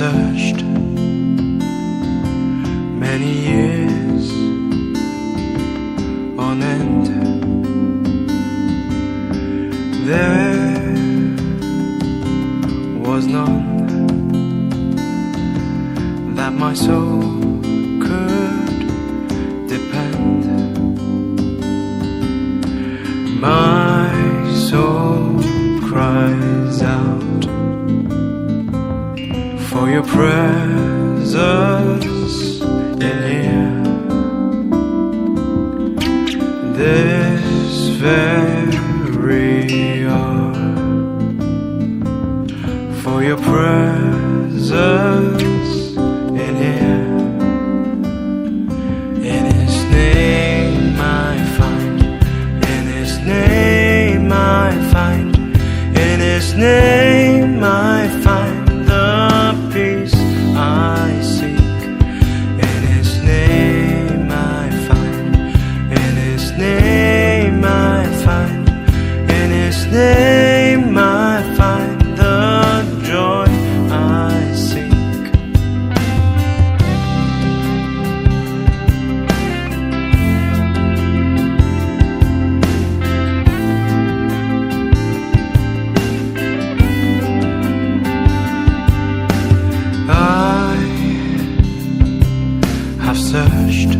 searched many years on end. There was none that my soul could depend. My soul cries out for your presence in here. This very hour, for your presence in here. In His name I find, in His name I find, in His name I find the peace I seek. In His name I find, in His name I find, in His name I find the joy I seek. I have searched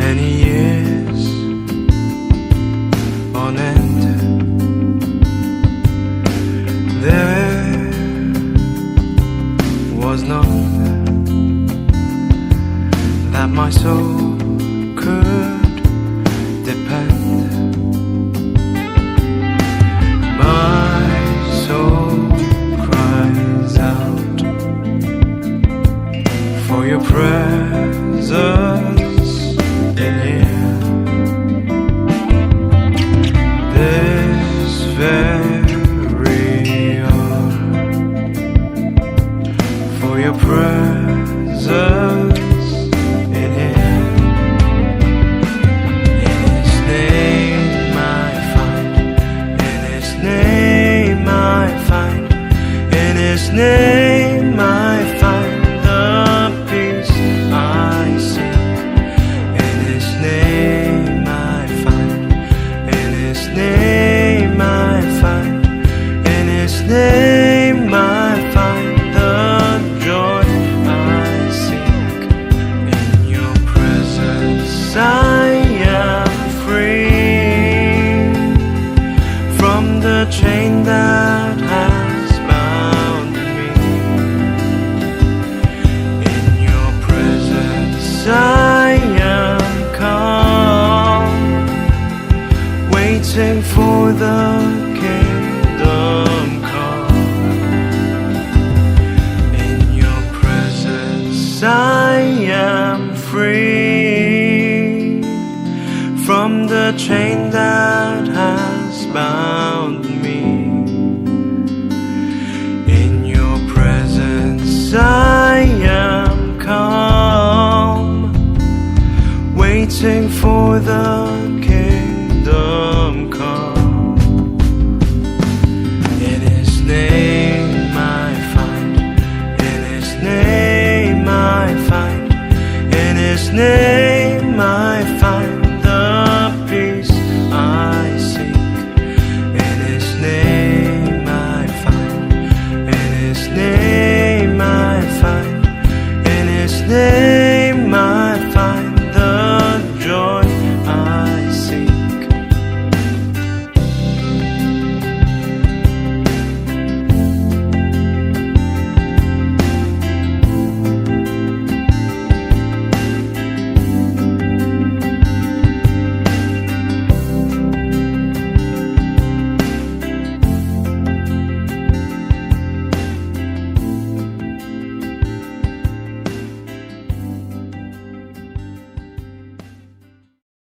many years on end. There was none that my soul could depend. My soul cries out for your presence in here. This very hour, for your presence in here. In His name I find, in His name I find, in His name I find the peace I seek. In His name I find, in His name I find, in His name I find the joy I seek. In your presence I am free from the chain that has bound me. In your presence I am calm, waiting for the kingdom come. In your presence I am free from the chain that has bound me. In your presence I am calm, waiting for the